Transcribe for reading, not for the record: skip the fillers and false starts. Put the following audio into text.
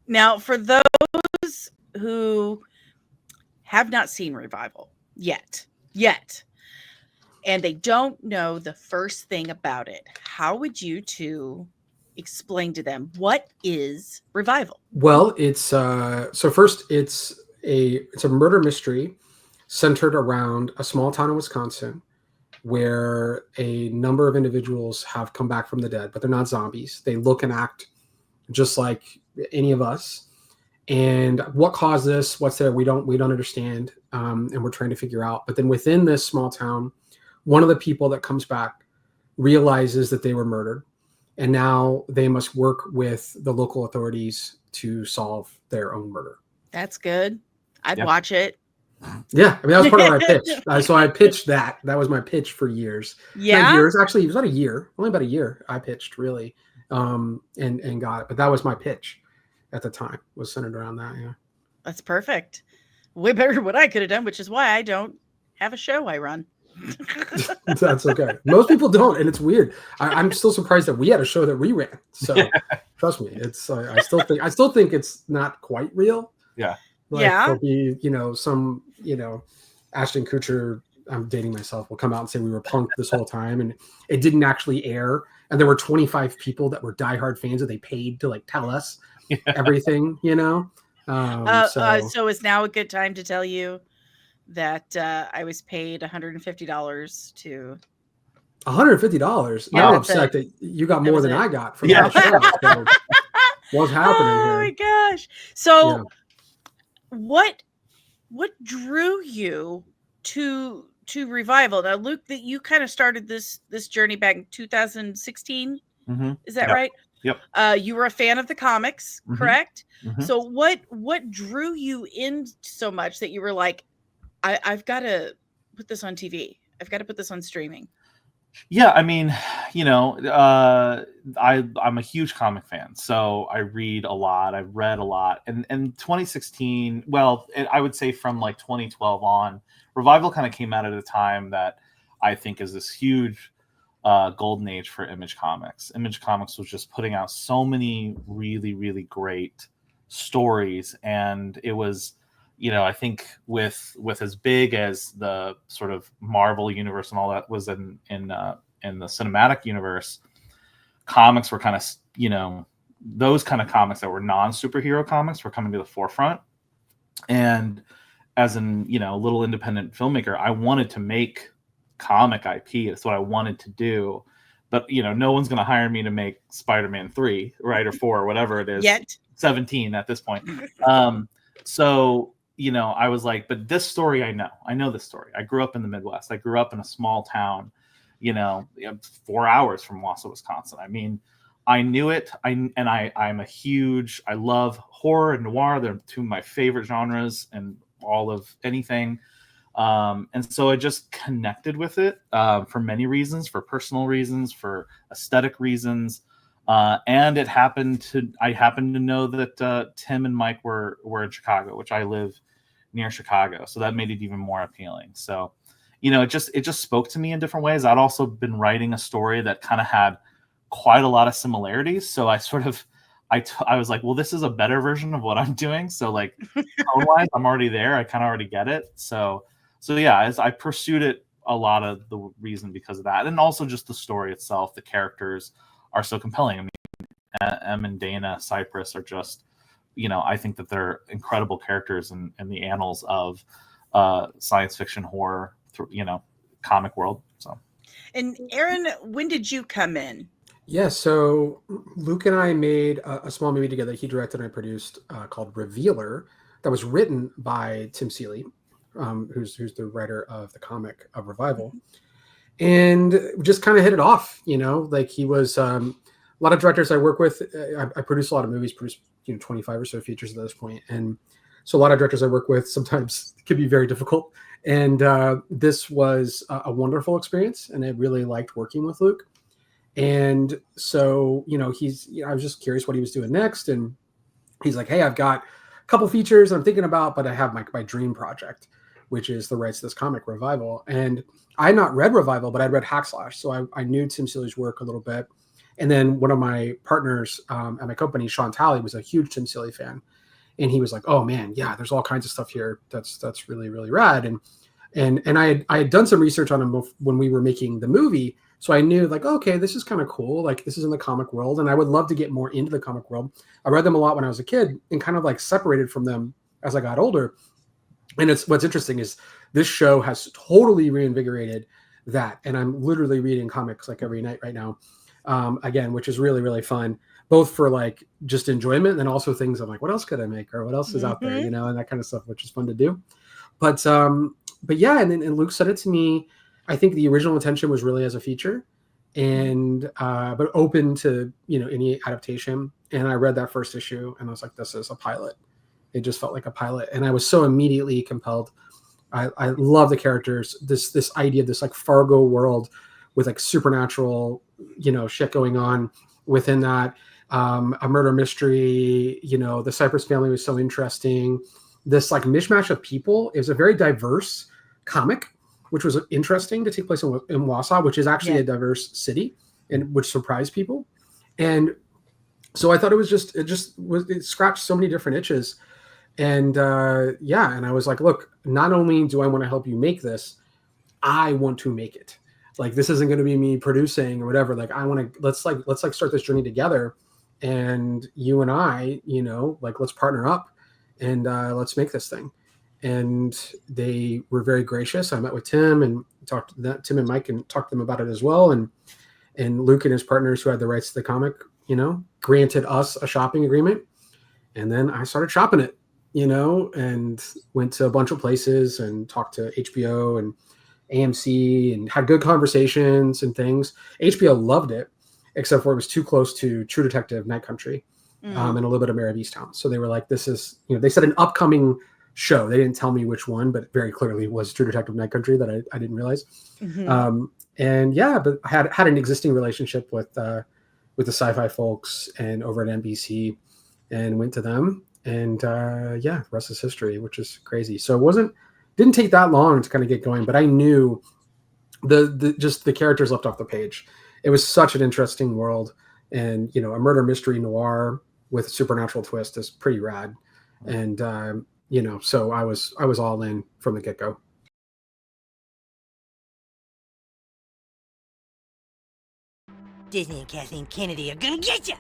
Now, for those who have not seen Revival yet, and they don't know the first thing about it, how would you two explain to them what is Revival? Well, it's so first it's a murder mystery centered around a small town in Wisconsin where a number of individuals have come back from the dead, but they're not zombies. They look and act just like any of us. And what caused this? What's there? We don't understand, and we're trying to figure out. But then within this small town, one of the people that comes back realizes that they were murdered, and now they must work with the local authorities to solve their own murder. That's good. I'd watch it. Yeah, I mean that was part of my pitch. So I pitched that. That was my pitch for years. Yeah, not years. Actually, it was about a year. Only about a year. I pitched really, and got it. But that was my pitch at the time. Was centered around that. Yeah, that's perfect. Way better than what I could have done, which is why I don't have a show I run. That's okay. Most people don't, and it's weird. I'm still surprised that we had a show that we ran. So trust me, it's I still think it's not quite real. Yeah. There'll be, some, Ashton Kutcher, I'm dating myself, will come out and say we were punked this whole time and it didn't actually air. And there were 25 people that were diehard fans that they paid to tell us everything, So is now a good time to tell you that I was paid $150 to. $150? Yeah, I'm upset that you got more than I got from that show. So what's happening here? Oh my gosh. So what drew you to Revival? Now, Luke, that you kind of started this journey back in 2016. Mm-hmm. Is that right? Yep. You were a fan of the comics, correct? Mm-hmm. So what drew you in so much that you were like, I've got to put this on TV. I've got to put this on streaming. Yeah, I mean, I'm a huge comic fan, so I read a lot. I've read a lot, and 2016, I would say from 2012 on, Revival kind of came out at a time that I think is this huge golden age for Image Comics. Image Comics was just putting out so many really, really great stories, and it was, I think with as big as the sort of Marvel universe and all that was in the cinematic universe, comics were kind of, those kind of comics that were non-superhero comics were coming to the forefront. And as a little independent filmmaker, I wanted to make comic IP. That's what I wanted to do. But, no one's going to hire me to make Spider-Man 3, right, or 4, or whatever it is. Yet. 17 at this point. So, I was like, but this story, I know this story. I grew up in the Midwest. I grew up in a small town, 4 hours from Wausau, Wisconsin. I mean, I knew it. I love horror and noir. They're two of my favorite genres and all of anything. And so I just connected with it for many reasons, for personal reasons, for aesthetic reasons. And I happened to know that Tim and Mike were in Chicago, which I live near Chicago. So that made it even more appealing. So, it just spoke to me in different ways. I'd also been writing a story that kind of had quite a lot of similarities. So I sort of, I was like, well, this is a better version of what I'm doing. So tone-wise, I'm already there. I kind of already get it. So yeah, as I pursued it, a lot of the reason because of that. And also just the story itself, the characters are so compelling. I mean, Em and Dana Cypress are just, I think that they're incredible characters in the annals of science fiction horror, comic world. So, and Aaron, when did you come in? Yeah, so Luke and I made a small movie together. He directed and I produced called Revealer, that was written by Tim Seeley, who's the writer of the comic of Revival, and we just kind of hit it off. He was a lot of directors I work with. I produce a lot of movies, produced 25 or so features at this point, and so a lot of directors I work with sometimes it can be very difficult. And this was a wonderful experience, and I really liked working with Luke. And so, I was just curious what he was doing next, and he's like, "Hey, I've got a couple features I'm thinking about, but I have my dream project, which is the rights to this comic Revival." And I had not read Revival, but I'd read Hackslash, so I knew Tim Seeley's work a little bit. And then one of my partners at my company, Sean Talley, was a huge Tim Seeley fan. And he was like, "Oh man, yeah, there's all kinds of stuff here. That's really, really rad." And I had done some research on him when we were making the movie. So I knew like, okay, this is kind of cool. Like this is in the comic world. And I would love to get more into the comic world. I read them a lot when I was a kid and kind of like separated from them as I got older. And what's interesting is this show has totally reinvigorated that. And I'm literally reading comics like every night right now. Again, which is really, really fun, both for like just enjoyment and then also things I'm like, what else could I make or what else is out there, and that kind of stuff, which is fun to do. But yeah, and Luke said it to me. I think the original intention was really as a feature, and but open to any adaptation. And I read that first issue, and I was like, this is a pilot. It just felt like a pilot, and I was so immediately compelled. I love the characters. This idea of this like Fargo world with like supernatural shit going on within that. A murder mystery. The Cypress family was so interesting. This like mishmash of people is a very diverse comic, which was interesting to take place in Wausau, which is actually a diverse city, and which surprised people. And so I thought it scratched so many different itches. And and I was like, look, not only do I want to help you make this, I want to make it. Like this isn't going to be me producing or whatever. Like I want to let's start this journey together, and you and I, let's partner up and let's make this thing. And they were very gracious. I met with Tim and talked to Tim and Mike and talked to them about it as well. And Luke and his partners who had the rights to the comic, granted us a shopping agreement. And then I started shopping it, and went to a bunch of places and talked to HBO and AMC and had good conversations and things. HBO loved it, except for it was too close to True Detective Night Country and a little bit of Mare of Easttown. So they were like, this is, they said an upcoming show. They didn't tell me which one, but very clearly was True Detective Night Country that I didn't realize. But I had an existing relationship with the sci-fi folks and over at NBC, and went to them, and the rest is history, which is crazy. So it didn't take that long to kind of get going, but I knew the characters left off the page. It was such an interesting world, and a murder mystery noir with a supernatural twist is pretty rad. And so I was all in from the get-go. Disney and Kathleen Kennedy are gonna get you!